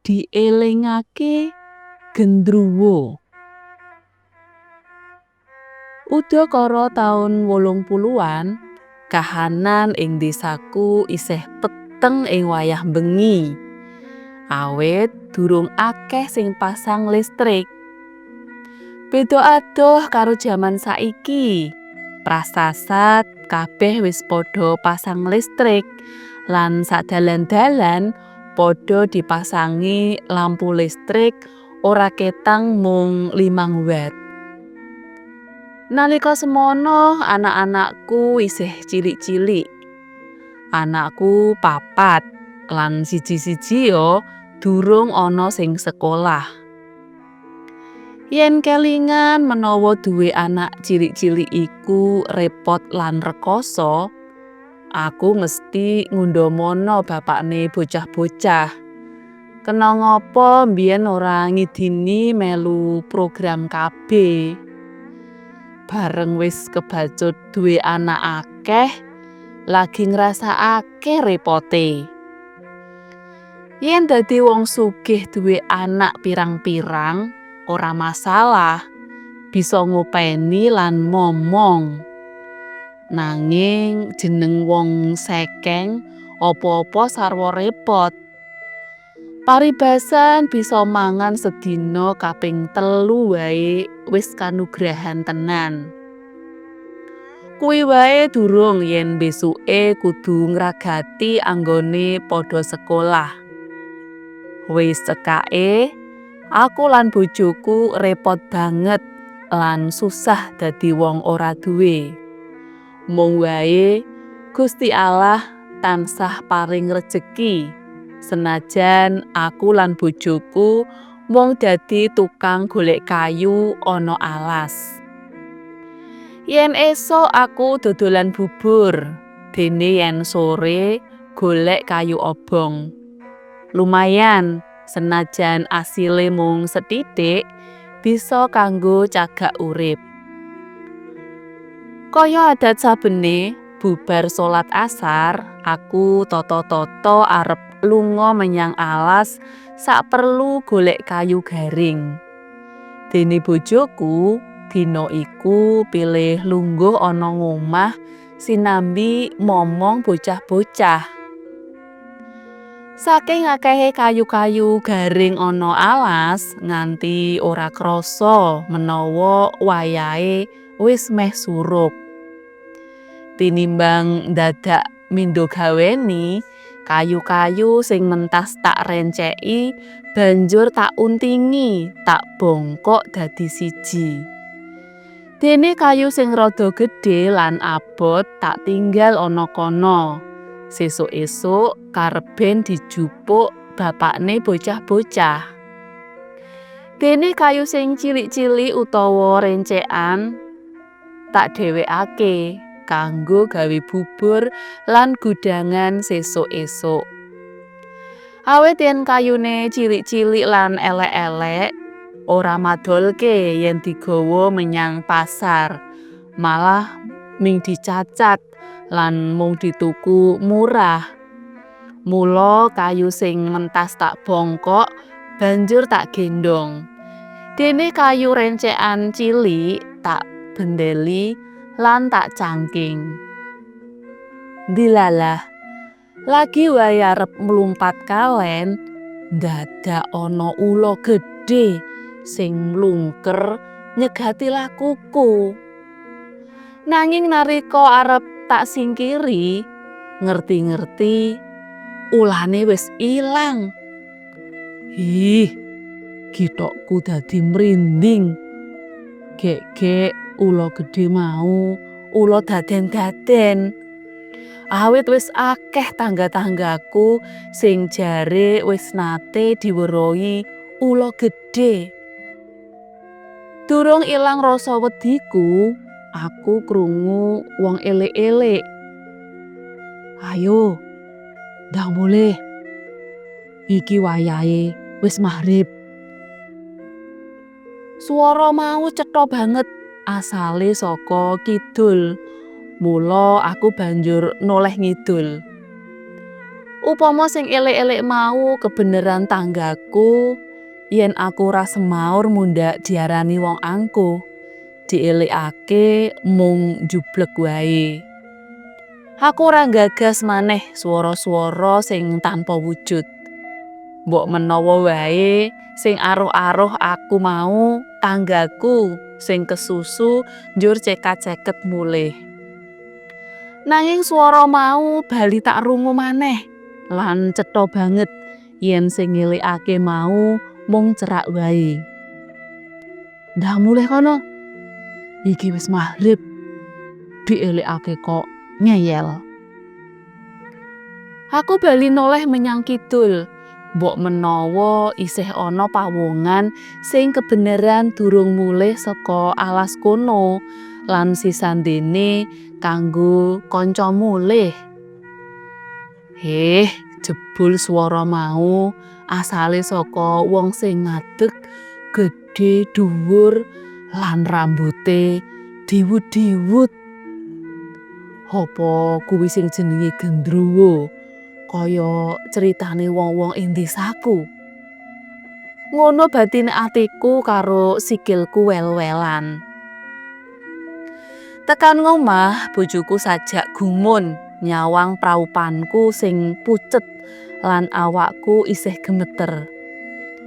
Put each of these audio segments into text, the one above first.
dielingake gendruwo. Udakara taun 80-an, kahanan ing desaku isih peteng ing wayah bengi. Awit durung akeh sing pasang listrik. Beda adoh karo jaman saiki. Prasasat kabeh wis padha pasang listrik lan sadalan-dalan padha dipasangi lampu listrik ora ketang mung 5 watt. Nalika semono anak-anakku isih cilik-cilik. Anakku 4 lan siji-siji ya durung ana sing sekolah. Yen kelingan menawa duwe anak cilik-cilik iku repot lan rekoso, aku mesti ngundomono bapakne bocah-bocah. Kena ngopo mbiyen ora ngidini melu program KB. Bareng wis kebacut duwe anak akeh, lagi ngrasakake repote. Yen dadi wong sugih duwe anak pirang-pirang, ora masalah, bisa ngopeni lan momong. Nanging jeneng wong sekeng apa-apa sarwa repot. Paribasan bisa mangan sedina kaping 3 wae wis kanugrahan tenan. Kuwi wae durung yen besuke kudu ngragati anggone padha sekolah. Wis cekake, aku lan bojoku repot banget lan susah dadi wong ora duwe. Mung wae Gusti Allah tansah paring rejeki. Senajan aku lan bojoku mung dadi tukang golek kayu ana alas. Yen esuk aku dodolan bubur, dene yen sore golek kayu obong. Lumayan, senajan asile mung sethithik, bisa kanggo cagak urip. Kaya adat sabene, bubar salat asar, aku toto-toto arep lunga menyang alas sak perlu golek kayu garing. Dene bojoku dina iku pilih lungguh ana ngomah sinambi momong bocah-bocah. Saking akehe kayu-kayu garing ana alas nganti ora krasa menawa wayahe wis meh surup. Tinimbang dadak mindo gaweni, kayu-kayu sing mentas tak renceki banjur tak untingi, tak bongkok dadi siji. Dene kayu sing rada gedhe lan abot tak tinggal ana kono. Sesuk-esuk kareben dijupuk bapakne bocah-bocah. Dene kayu sing cilik-cilik utawa rencekan tak dhewekake kanggo gawe bubur lan gudangan sesuk-esuk. Awit yen kayune cilik-cilik lan elek-elek, ora madolke yen digawa menyang pasar. Malah ming dicacat lan mung dituku murah. Mula kayu sing mentas tak bongkok banjur tak gendong. Dene kayu rencekan cilik tak bendeli lan tak cangking. Dilalah, lagi wae arep mlumpat kalen, dadak ana ula gedhe sing mlungker nyegati lakuku. Nanging narika arep tak singkiri, ngerti-ngerti ulane wis ilang. Githokku dadi mrinding. Gek-gek ula gedhe mau ula daden-daden. Awit wis akeh tangga-tanggaku sing jare wis nate diwerohi ula gedhe. Durung ilang rasa wediku, aku krungu wong elik-elik. Ayo, ndang mulih. Iki wayahe wis maghrib. Swara mau cetha banget asale saka kidul. Mula aku banjur noleh ngidul. Upama sing elek-elek mau kebeneran tanggaku, yen aku ora semaur mundhak diarani wong angkuh, dielekake mung jublek wae. Aku ora gagas maneh swara-swara sing tanpa wujud. Mbok menawa wae sing aruh-aruh aku mau tanggaku sing kesusu njur cekat-ceket mulih. Nanging swara mau bali tak rungu maneh lan cetha banget yen sing ngelikake mau mung cerak wae. Ndah mulih kono. Iki wis maghrib. Dielekake kok ngeyel. Aku bali noleh menyang kidul. Mbok menawa isih ana pawongan sing kebeneran durung mulih saka alas kono lan sisandene kanggo kanca mulih. Jebul swara mau asale saka wong sing ngadeg, gedhe dhuwur lan rambuté diwut-diwut. Apa kuwi sing jenenge gendruwo? Kaya critane wong-wong ing desaku. Ngono batine atiku karo sikilku wel-welan. Tekan ngomah, bojoku sajak gumun nyawang praupanku sing pucet lan awakku isih gemeter.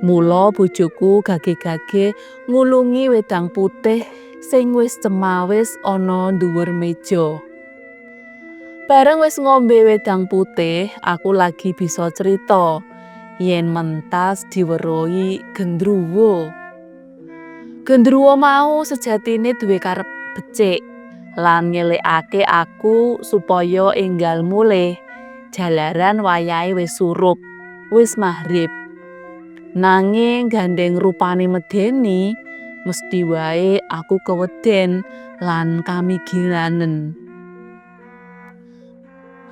Mula bojoku gage-gage ngulungi wedang putih sing wis cemawis ana dhuwur meja. Bareng wis ngombe wedang putih, aku lagi bisa cerita yen mentas diweruhi gendruwo. Gendruwo mau sejatine duwe karep becik lan ngelekake aku supaya enggal mulih jalaran wayahe wis surup, wis maghrib. Nanging gandeng rupane medeni, mesti wae aku keweden lan kamigiranen.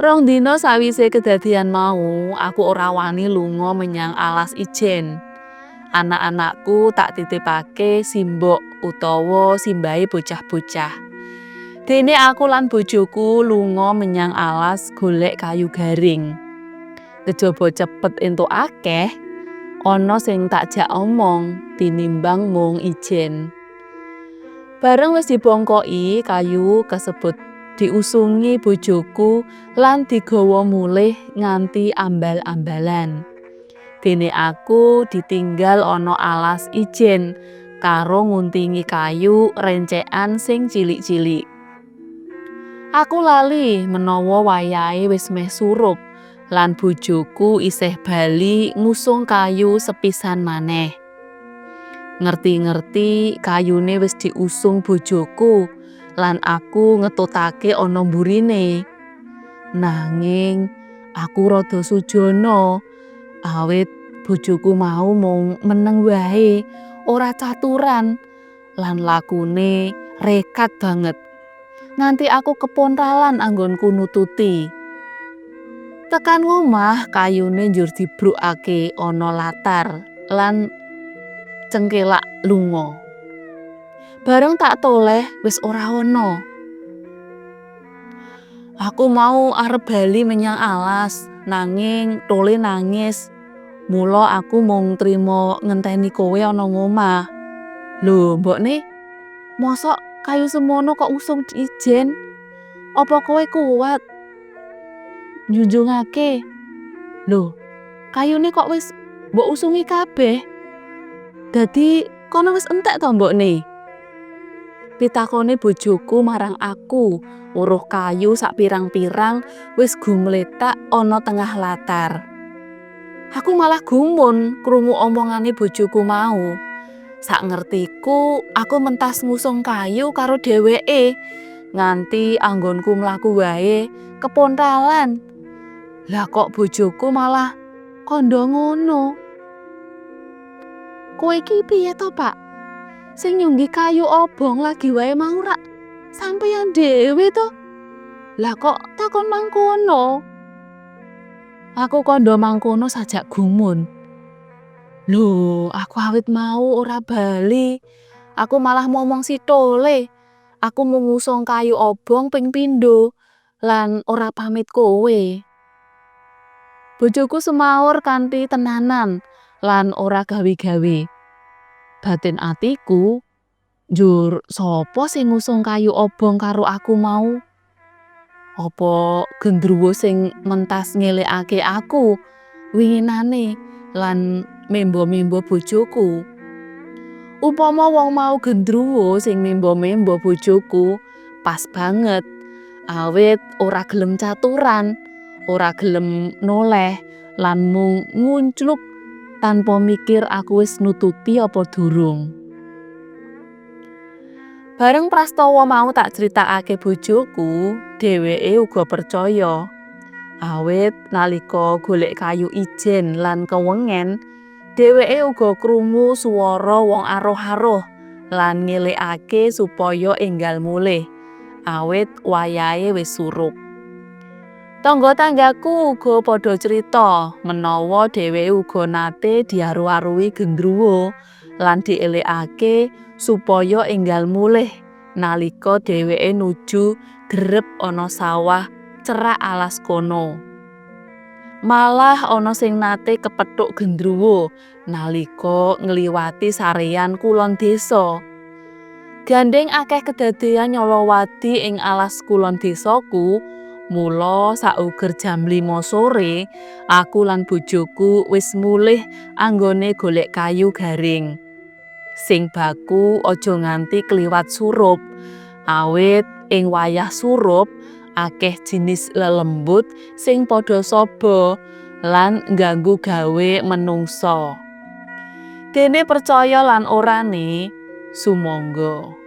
Rong dina sawise kedadian mau, aku ora wani lunga menyang alas ijen. Anak-anakku tak titipake simbok utawa simbahe bocah-bocah. Dene aku lan bojoku lunga menyang alas golek kayu garing. Kejaba cepet entuk akeh, ana sing tak jak omong tinimbang mung ijen. Bareng wis dibongkoki kayu kasebut diusungi bojoku lan digawa mulih nganti ambal-ambalan. Dene aku ditinggal ana alas ijen karo nguntingi kayu rencekan sing cilik-cilik. Aku lali menawa wayahe wis meh surup lan bojoku isih bali ngusung kayu sepisan maneh. Ngerti-ngerti kayune wis diusung bojoku lan aku ngetutake ana mburine. Nanging aku rada sujana awit bojoku mau mung meneng wae, ora caturan lan lakune rekat banget. Nganti aku kepontalan anggonku nututi. Tekan ngomah kayune njur dibrukake ana latar lan cengkelak lunga. Bareng tak toleh wis ora ana. Aku mau arep bali menyang alas, nanging tole nangis. Mula aku mung trima ngenteni kowe ana ngomah. Lho, mbokne, mosok kayu semono kok usung ijen? Apa kowe kuat njunjungake? Lho, kayune kok wis mbok usungi kabeh? Dadi kono wis entek to mbokne? Pitakone bojoku marang aku, weruh kayu sak pirang-pirang wis gumletak ana tengah latar. Aku malah gumun krungu omongane bojoku mau. Sak ngertiku, aku mentas ngusung kayu karo dheweke nganti anggonku mlaku wae kepontalan. Lah kok bojoku malah kandha ngono. Kowe iki piye to, Pak? Sing nyunggi kayu obong lagi wae mau rak sampeyan dhewe to. Lah kok takon mangkono? Aku kandha mangkono sajak gumun. Lho, aku awit mau ora bali. Aku malah momong sithole. Aku mung ngusung kayu obong ping pindho lan ora pamit kowe. Bojoku semaur kanthi tenanan lan ora gawe-gawe. Batin atiku, njur sapa sing ngusung kayu obong karo aku mau? Apa gendruwo sing mentas ngelekake aku winginane lan membo-membo bojoku? Upama wong mau gendruwo sing membo-membo bojoku, pas banget. Awit ora gelem caturan, ora gelem noleh, lan mung nguncluk tanpa mikir aku wis nututi apa durung. Bareng prastawa mau tak critakake bojoku, dheweke uga percaya. Awit nalika golek kayu ijen lan kewengen, dheweke uga krungu swara wong aruh-aruh lan ngelekake supaya enggal mulih. Awit wayahe wis surup. Tangga-tanggaku uga padha crita menawa dheweke uga nate diaru-arui gendruwo lan dielekake supaya enggal mulih nalika dheweke nuju grep ana sawah cerak alas kono. Malah ana sing nate kepethuk gendruwo nalika ngliwati sarean kulon desa. Gandeng akeh kedadean nyolowadi ing alas kulon desaku, mula sauger jam 5 sore aku lan bojoku wis mulih anggone golek kayu garing. Sing baku aja nganti kliwat surup, awit ing wayah surup akeh jinis lelembut sing padha saba lan ngganggu gawe menungsa. Dene percaya lan orane, sumangga.